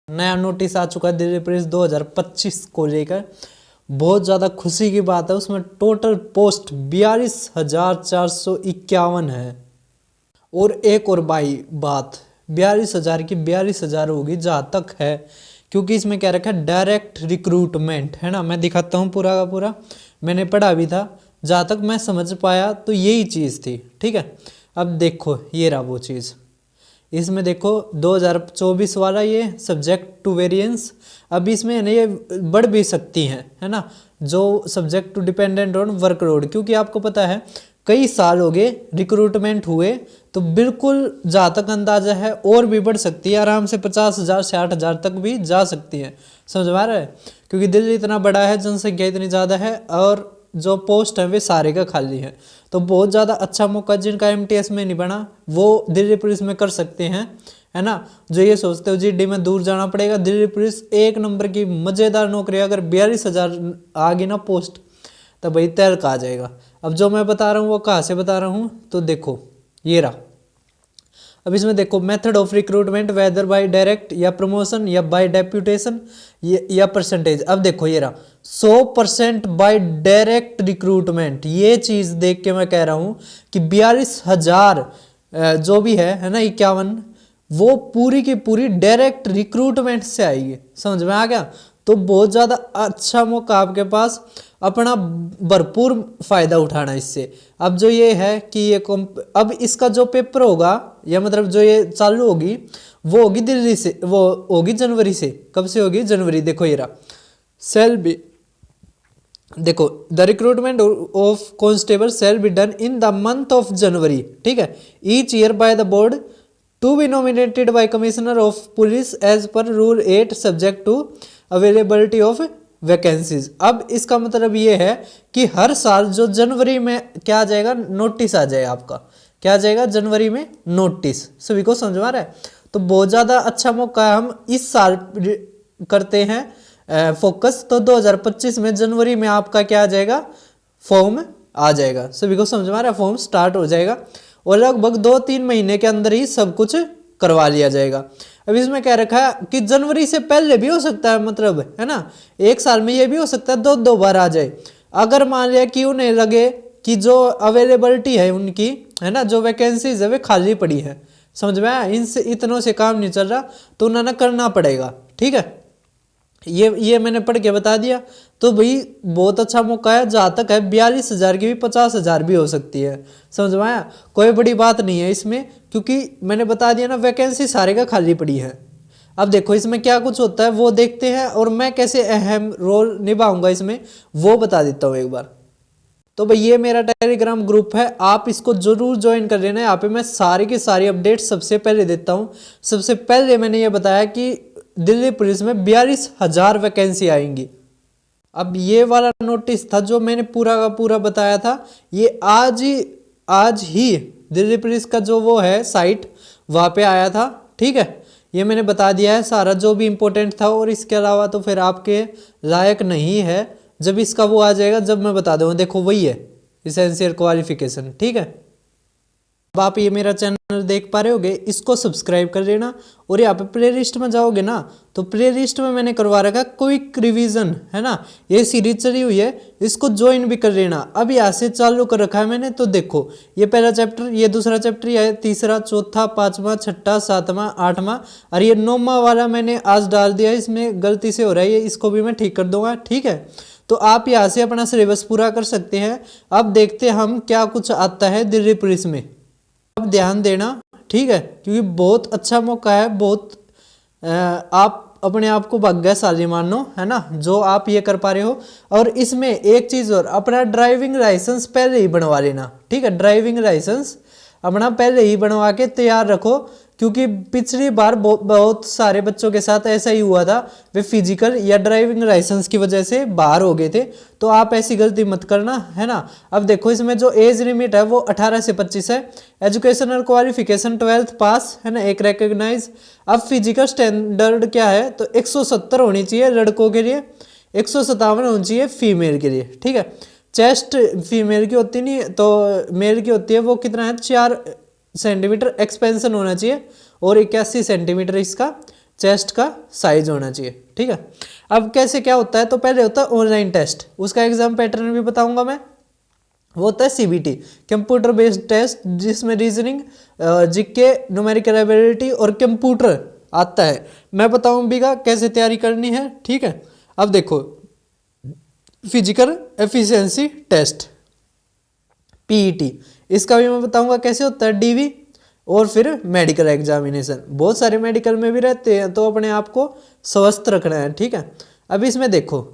नया नोटिस आ चुका है दिल्ली पुलिस 2025 को लेकर। बहुत ज़्यादा खुशी की बात है, उसमें टोटल पोस्ट 42,451 है। और एक और बात 42,000 की 42,000 होगी जहाँ तक है, क्योंकि इसमें क्या रखा है, डायरेक्ट रिक्रूटमेंट है ना। मैं दिखाता हूँ पूरा का पूरा, मैंने पढ़ा भी था, जहाँ तक मैं समझ पाया तो यही चीज़ थी। ठीक है, अब देखो ये रहा वो चीज़। इसमें देखो 2024 वाला ये सब्जेक्ट टू वेरिएंस, अब इसमें है ना ये बढ़ भी सकती हैं है ना, जो subject to dependent on workload, क्योंकि आपको पता है कई साल हो गए रिक्रूटमेंट हुए, तो बिल्कुल जहाँ तक अंदाजा है और भी बढ़ सकती है, आराम से 50,000 60,000 तक भी जा सकती है। समझ में आ रहा है, क्योंकि दिल्ली इतना बड़ा है, जनसंख्या इतनी ज़्यादा है, और जो पोस्ट है वे सारे का खाली है। तो बहुत ज़्यादा अच्छा मौका, जिनका एमटीएस में नहीं बना वो दिल्ली पुलिस में कर सकते हैं है ना। जो ये सोचते हो जीडी में दूर जाना पड़ेगा, दिल्ली पुलिस एक नंबर की मज़ेदार नौकरी। अगर 42,000 आ गई ना पोस्ट, तो भाई तैर आ जाएगा। अब जो मैं बता रहा हूँ वो कहाँ से बता रहा हूँ, तो देखो ये रहा। अब इसमें देखो method of recruitment, whether by direct या प्रमोशन या बाय डेप्यूटेशन या परसेंटेज। अब देखो ये रहा 100% बाय डायरेक्ट रिक्रूटमेंट। ये चीज़ देख के मैं कह रहा हूँ कि 42,000 जो भी है ना 51, वो पूरी की पूरी डायरेक्ट रिक्रूटमेंट से आएगी। समझ में आ गया। तो बहुत ज़्यादा अच्छा मौका आपके पास, अपना भरपूर फ़ायदा उठाना इससे। अब जो ये है कि ये अब इसका जो पेपर होगा, या मतलब जो ये चालू होगी, वो होगी दिल्ली से, वो होगी जनवरी से। कब से होगी? जनवरी। देखो ये रहा सेल बी, देखो the recruitment of constable shall be done in the month of January. ठीक है, each year by the board to be nominated by commissioner of police as per rule 8 subject to availability of vacancies. अब इसका मतलब ये है कि हर साल जो जनवरी में क्या आ जाएगा, नोटिस आ जाएगा आपका। क्या आ जाएगा? जनवरी में नोटिस। सभी को समझ में आ रहा है। तो बहुत ज़्यादा अच्छा मौका है, हम इस साल करते हैं फोकस, तो 2025 में जनवरी में आपका क्या आ जाएगा, फॉर्म आ जाएगा। सभी को समझ में आ रहा है, फॉर्म स्टार्ट हो जाएगा, और लगभग 2-3 महीने के अंदर ही सब कुछ करवा लिया जाएगा। अब इसमें क्या रखा है कि जनवरी से पहले भी हो सकता है, मतलब है ना, एक साल में ये भी हो सकता है 2 बार आ जाए। अगर मान लिया कि उन्हें लगे कि जो अवेलेबिलिटी है उनकी है ना, जो वैकेंसीज है वे खाली पड़ी है, समझ में आया, इनसे इतनों से काम नहीं चल रहा, तो उन्हें करना पड़ेगा। ठीक है, ये मैंने पढ़ के बता दिया। तो भाई बहुत अच्छा मौका है, जहाँ तक है 42,000 की भी 50,000 भी हो सकती है। समझ में आया, कोई बड़ी बात नहीं है इसमें, क्योंकि मैंने बता दिया ना, वैकेंसी सारे का खाली पड़ी है। अब देखो इसमें क्या कुछ होता है वो देखते हैं, और मैं कैसे अहम रोल निभाऊंगा इसमें वो बता देता हूँ एक बार। तो भाई ये मेरा टेलीग्राम ग्रुप है, आप इसको जरूर ज्वाइन कर लेना। यहाँ पे मैं सारी की सारी अपडेट सबसे पहले देता हूँ। सबसे पहले मैंने ये बताया कि दिल्ली पुलिस में 42,000 वैकेंसी आएंगी। अब ये वाला नोटिस था जो मैंने पूरा का पूरा बताया था, ये आज ही दिल्ली पुलिस का जो वो है साइट, वहाँ पे आया था। ठीक है, ये मैंने बता दिया है सारा जो भी इम्पोर्टेंट था, और इसके अलावा तो फिर आपके लायक नहीं है। जब इसका वो आ जाएगा, जब मैं बता दूँगा, देखो वही है एसेंशियल क्वालिफिकेशन। ठीक है, अब आप ये मेरा चैनल देख पा रहे होगे, इसको सब्सक्राइब कर लेना, और यहाँ पे प्ले लिस्ट में जाओगे ना, तो प्ले लिस्ट में मैंने करवा रखा क्विक रिवीजन है ना, ये सीरीज चली हुई है, इसको ज्वाइन भी कर लेना। अब यहाँ से चालू कर रखा है मैंने। तो देखो ये पहला चैप्टर, ये दूसरा चैप्टर, ये तीसरा, चौथा, 5वां, 6ठा, 7वां, 8वां, और ये 9वां वाला मैंने आज डाल दिया। इसमें गलती से हो रहा है, ये इसको भी मैं ठीक कर दूंगा। ठीक है, तो आप यहाँ से अपना सिलेबस पूरा कर सकते हैं। अब देखते हैं हम क्या कुछ आता है दिल्ली पुलिस में। अब ध्यान देना, ठीक है, क्योंकि बहुत अच्छा मौका है, बहुत आप अपने आप को भाग्यशाली मानो है ना, जो आप ये कर पा रहे हो। और इसमें एक चीज़ और, अपना ड्राइविंग लाइसेंस पहले ही बनवा लेना। ठीक है, ड्राइविंग लाइसेंस अपना पहले ही बनवा के तैयार रखो, क्योंकि पिछली बार बहुत सारे बच्चों के साथ ऐसा ही हुआ था, वे फिजिकल या ड्राइविंग लाइसेंस की वजह से बाहर हो गए थे। तो आप ऐसी गलती मत करना है ना। अब देखो इसमें जो एज लिमिट है वो 18 से 25 है। एजुकेशनल क्वालिफिकेशन 12th पास है ना, एक रिकग्नाइज। अब फिजिकल स्टैंडर्ड क्या है, तो 170 होनी चाहिए लड़कों के लिए, 157 होनी चाहिए फीमेल के लिए। ठीक है, चेस्ट फीमेल की होती नहीं तो मेल की होती है, वो कितना है 4 सेंटीमीटर एक्सपेंशन होना चाहिए, और 81 सेंटीमीटर इसका चेस्ट का साइज होना चाहिए, ठीक है। अब कैसे क्या होता है, तो पहले होता है ऑनलाइन टेस्ट, उसका एग्जाम पैटर्न भी बताऊंगा मैं। वो होता है CBT, कंप्यूटर बेस्ड टेस्ट, जिसमें रीजनिंग, जीके, न्यूमेरिकल एबिलिटी और कंप्यूटर आता है। मैं बताऊं भी कैसे तैयारी करनी है, ठीक है। अब देखो, फिजिकल एफिशिएंसी टेस्ट PET, इसका भी मैं बताऊंगा कैसे होता है, DV। और फिर मेडिकल एग्जामिनेशन, बहुत सारे मेडिकल में भी रहते हैं, तो अपने आप को स्वस्थ रखना है, ठीक है। अब इसमें देखो,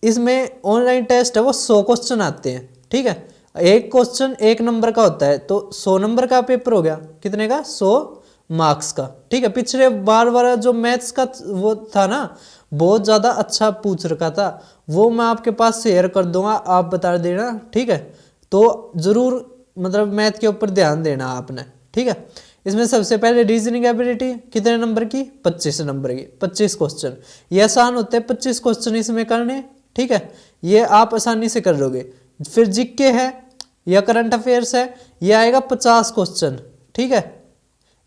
इसमें ऑनलाइन टेस्ट है वो 100 क्वेश्चन आते हैं, ठीक है। एक क्वेश्चन 1 नंबर का होता है, तो 100 नंबर का पेपर हो गया, कितने का, 100 मार्क्स का, ठीक है। पिछले बार वाला जो मैथ्स का वो था ना, बहुत ज़्यादा अच्छा पूछ रखा था, वो मैं आपके पास शेयर कर दूंगा, आप बता देना, ठीक है। तो ज़रूर मतलब मैथ के ऊपर ध्यान देना आपने, ठीक है। इसमें सबसे पहले रीजनिंग एबिलिटी कितने नंबर की, 25 नंबर की, 25 क्वेश्चन। ये आसान होते हैं 25 क्वेश्चन इसमें करने, ठीक है, ये आप आसानी से कर लोगे। फिर जीके है या करंट अफेयर्स है, ये आएगा 50 क्वेश्चन, ठीक है।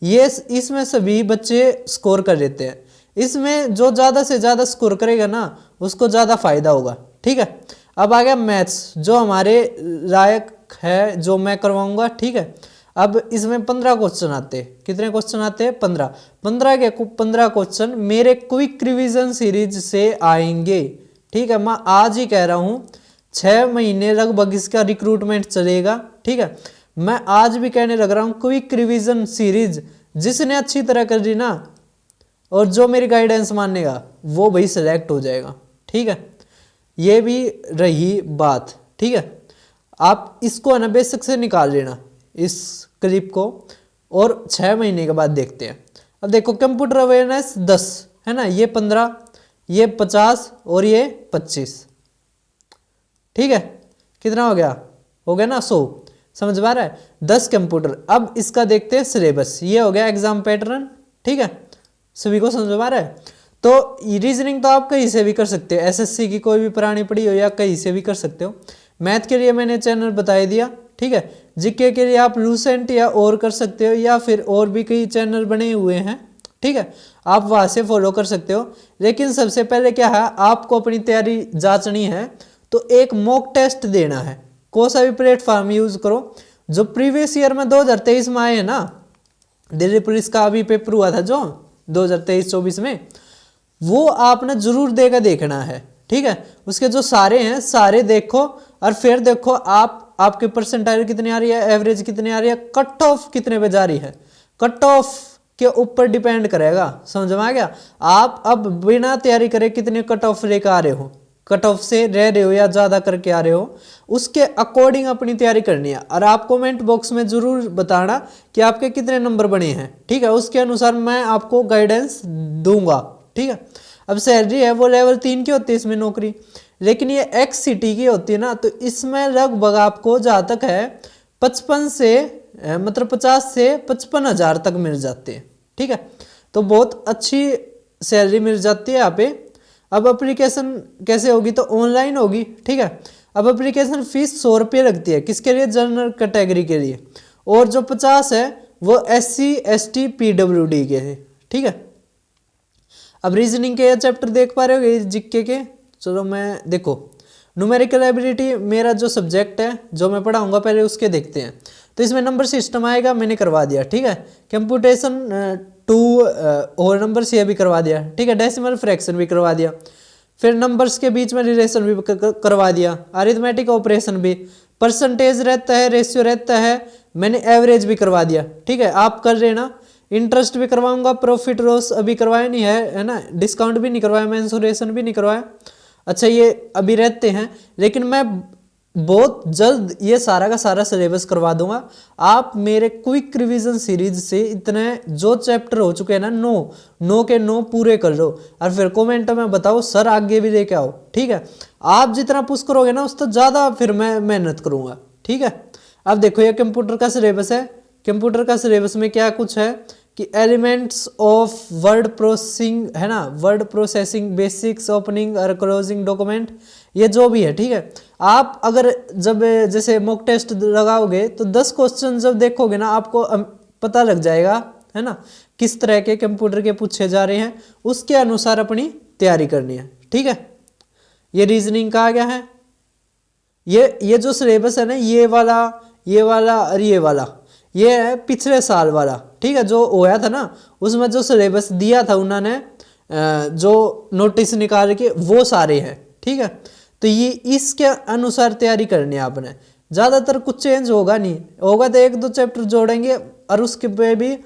ये इसमें सभी बच्चे स्कोर कर लेते हैं, इसमें जो ज़्यादा से ज़्यादा स्कोर करेगा ना, उसको ज़्यादा फायदा होगा, ठीक है। अब आ गया मैथ्स, जो हमारे लायक है, जो मैं करवाऊंगा, ठीक है। अब इसमें 15 क्वेश्चन आते हैं, कितने क्वेश्चन आते हैं, 15 के 15 क्वेश्चन मेरे क्विक रिवीजन सीरीज से आएंगे, ठीक है। मैं आज ही कह रहा हूँ, 6 महीने लगभग इसका रिक्रूटमेंट चलेगा, ठीक है। मैं आज भी कहने लग रहा हूँ, क्विक रिवीजन सीरीज जिसने अच्छी तरह कर ली ना, और जो मेरी गाइडेंस मानेगा, वो भाई सेलेक्ट हो जाएगा, ठीक है। ये भी रही बात, ठीक है। आप इसको है ना बेसिक से निकाल लेना इस क्लिप को, और 6 महीने के बाद देखते हैं। अब देखो, कंप्यूटर अवेयरनेस 10 है ना, ये 15, ये 50 और ये 25, ठीक है। कितना हो गया ना 100, समझ में आ रहा है, 10 कंप्यूटर। अब इसका देखते हैं सिलेबस, ये हो गया एग्जाम पैटर्न, ठीक है, सभी को समझ में आ रहा है। तो रीजनिंग तो आप कहीं से भी कर सकते हो, SSC की कोई भी पुरानी पढ़ी हो या कहीं से भी कर सकते हो। मैथ के लिए मैंने चैनल बता दिया, ठीक है। जीके के लिए आप लूसेंट या और कर सकते हो, या फिर और भी कई चैनल बने हुए हैं, ठीक है, आप वहाँ से फॉलो कर सकते हो। लेकिन सबसे पहले क्या है, आपको अपनी तैयारी जांचनी है, तो एक मॉक टेस्ट देना है। कौन सा भी प्लेटफॉर्म यूज करो, जो प्रीवियस ईयर में 2023 में आए हैं ना, दिल्ली पुलिस का अभी पेपर हुआ था जो 2023-24 में, वो आपने जरूर देगा देखना है, ठीक है। उसके जो सारे हैं सारे देखो, और फिर देखो आपके परसेंटाइल कितनी आ रही है, एवरेज कितनी आ रही है, कट ऑफ कितने पे जा रही है, कट ऑफ के ऊपर डिपेंड करेगा, समझ में आ गया। आप अब बिना तैयारी करे कितने कट ऑफ लेकर आ रहे हो, कट ऑफ से रह रहे हो या ज़्यादा करके आ रहे हो, उसके अकॉर्डिंग अपनी तैयारी करनी है। और आप कमेंट बॉक्स में ज़रूर बताना कि आपके कितने नंबर बने हैं, ठीक है, उसके अनुसार मैं आपको गाइडेंस दूंगा, ठीक है। अब सैलरी है वो लेवल 3 की होती है इसमें नौकरी, लेकिन ये XCT की होती है ना, तो इसमें लगभग आपको जहाँ तक है 55 से मतलब 50 से 55 हज़ार तक मिल जाते हैं, ठीक है। तो बहुत अच्छी सैलरी मिल जाती है यहाँ पे। अब एप्लीकेशन कैसे होगी, तो ऑनलाइन होगी, ठीक है। अब एप्लीकेशन फीस 100 रुपये लगती है, किसके लिए, जनरल कैटेगरी के लिए, और जो 50 है वो SC ST PWD के है, ठीक है। अब रीजनिंग के चैप्टर देख पा रहे हो जीके के, चलो मैं देखो, न्यूमेरिकल एबिलिटी मेरा जो सब्जेक्ट है जो मैं पढ़ाऊंगा, पहले उसके देखते हैं। तो इसमें नंबर सिस्टम आएगा, मैंने करवा दिया, ठीक है। कंप्यूटेशन 2 और नंबर्स ये भी करवा दिया, ठीक है। डेसिमल फ्रैक्शन भी करवा दिया, फिर नंबर्स के बीच में रिलेशन भी करवा दिया, अरिथमेटिक ऑपरेशन भी, परसेंटेज रहता है, रेशियो रहता है, मैंने एवरेज भी करवा दिया, ठीक है। आप कर लेना, इंटरेस्ट भी करवाऊंगा, प्रॉफिट लॉस अभी करवाया नहीं है ना, डिस्काउंट भी नहीं करवाया, मेंसुरेशन भी नहीं करवाया, अच्छा ये अभी रहते हैं, लेकिन मैं बहुत जल्द ये सारा का सारा सिलेबस करवा दूंगा। आप मेरे क्विक रिवीजन सीरीज से इतने जो चैप्टर हो चुके हैं ना, 9 के 9 पूरे कर लो, और फिर कमेंट में बताओ सर आगे भी लेके आओ, ठीक है। आप जितना पुश करोगे ना, उस तो ज़्यादा फिर मैं मेहनत करूँगा, ठीक है। अब देखो ये कंप्यूटर का सिलेबस है, कंप्यूटर का सिलेबस में क्या कुछ है कि एलिमेंट्स ऑफ वर्ड प्रोसेसिंग है ना, वर्ड प्रोसेसिंग, बेसिक्स, ओपनिंग और क्लोजिंग डॉक्यूमेंट, ये जो भी है, ठीक है। आप अगर जब जैसे मॉक टेस्ट लगाओगे तो 10 क्वेश्चन जब देखोगे ना, आपको पता लग जाएगा, है ना, किस तरह के कंप्यूटर के पूछे जा रहे हैं उसके अनुसार अपनी तैयारी करनी है। ठीक है, ये रीजनिंग का आ गया है। ये जो सिलेबस है ना, ये वाला और ये वाला, ये है पिछले साल वाला। ठीक है, जो होया था ना उसमें जो सिलेबस दिया था उन्होंने, जो नोटिस निकाल के, वो सारे हैं। ठीक है, तो ये इसके अनुसार तैयारी करनी है आपने। ज़्यादातर कुछ चेंज होगा नहीं, होगा तो एक दो चैप्टर जोड़ेंगे, और उसके पे भी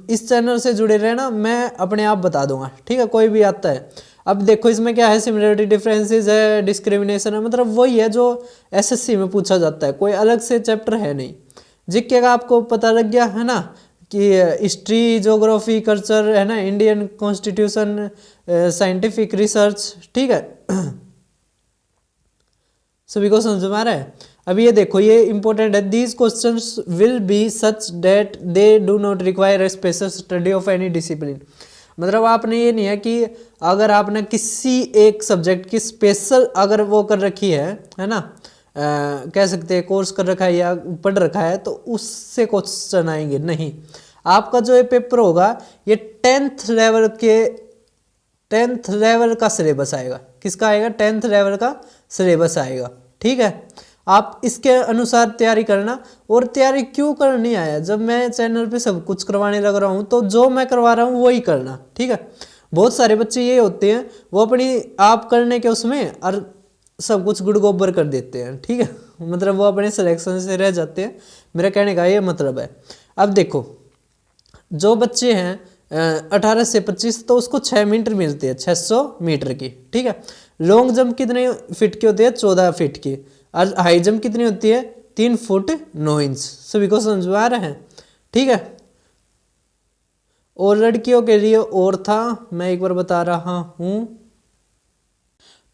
इस चैनल से जुड़े रहना, मैं अपने आप बता दूंगा। ठीक है, कोई भी आता है। अब देखो इसमें क्या है, सिमिलरिटी, डिफरेंसेस है, डिस्क्रिमिनेशन है, मतलब वही है जो एसएससी में पूछा जाता है, कोई अलग से चैप्टर है नहीं। जीके का आपको पता लग गया है ना, कि हिस्ट्री, ज्योग्राफी, कल्चर है ना, इंडियन कॉन्स्टिट्यूशन, साइंटिफिक रिसर्च। ठीक है, सभी को समझ में आ रहा है। अब ये देखो, ये इंपॉर्टेंट है, these questions will be such that they do not require a special study of any discipline. मतलब आपने ये नहीं है कि अगर आपने किसी एक सब्जेक्ट की स्पेशल अगर वो कर रखी है ना, कह सकते हैं कोर्स कर रखा है या पढ़ रखा है, तो उससे क्वेश्चन आएंगे नहीं। आपका जो ये पेपर होगा ये 10th लेवल का सिलेबस आएगा। किसका आएगा? 10th लेवल का सिलेबस आएगा। ठीक है, आप इसके अनुसार तैयारी करना। और तैयारी क्यों करनी है, जब मैं चैनल पे सब कुछ करवाने लग रहा हूँ तो जो मैं करवा रहा हूँ वही करना। ठीक है, बहुत सारे बच्चे ये होते हैं, वो अपनी आप करने के उसमें और सब कुछ गुड़ गोबर कर देते हैं। ठीक है, मतलब वो अपने सिलेक्शन से रह जाते हैं, मेरा कहने का ये मतलब है। अब देखो, जो बच्चे हैं 18 से 25, तो उसको 6 मीटर मिलती है, 600 मीटर की। ठीक है, लॉन्ग जंप कितने फीट की होती है? 14 फीट की। और हाई जंप कितनी होती है? 3 फुट 9 इंच। सभी को समझ में आ रहा है? ठीक है, और लड़कियों के लिए और था, मैं एक बार बता रहा हूँ।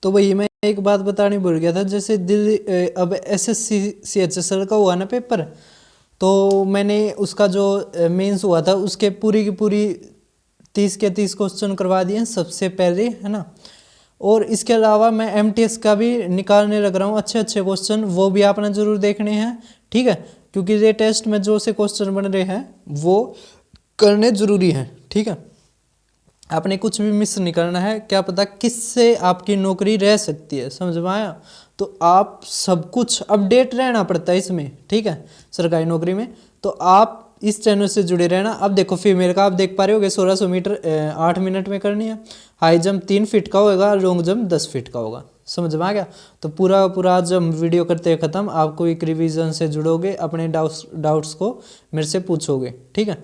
तो वही मैं एक बात बतानी भूल गया था, जैसे दिल्ली अब एसएससी CHSL का हुआ ना पेपर, तो मैंने उसका जो मेंस हुआ था उसके पूरी की पूरी 30 के 30 क्वेश्चन करवा दिए सबसे पहले, है ना। और इसके अलावा मैं MTS का भी निकालने लग रहा हूँ अच्छे अच्छे क्वेश्चन, वो भी आपने ज़रूर देखने हैं। ठीक है, क्योंकि ये टेस्ट में जो से क्वेश्चन बन रहे हैं वो करने ज़रूरी हैं। ठीक है, आपने कुछ भी मिस नहीं करना है, क्या पता किससे आपकी नौकरी रह सकती है। समझ में आया? तो आप सब कुछ अपडेट रहना पड़ता है इसमें। ठीक है, सरकारी नौकरी में, तो आप इस चैनल से जुड़े रहना। अब देखो फीमेल का आप देख पा रहे होगे, 1600 मीटर 8 मिनट में करनी है। हाई जंप 3 फीट का होगा, लॉन्ग जंप 10 फीट का होगा। समझ में आ गया? तो पूरा आज हम वीडियो करते हैं ख़त्म। आपको एक रिवीजन से जुड़ोगे, अपने डाउट्स को मेरे से पूछोगे। ठीक है।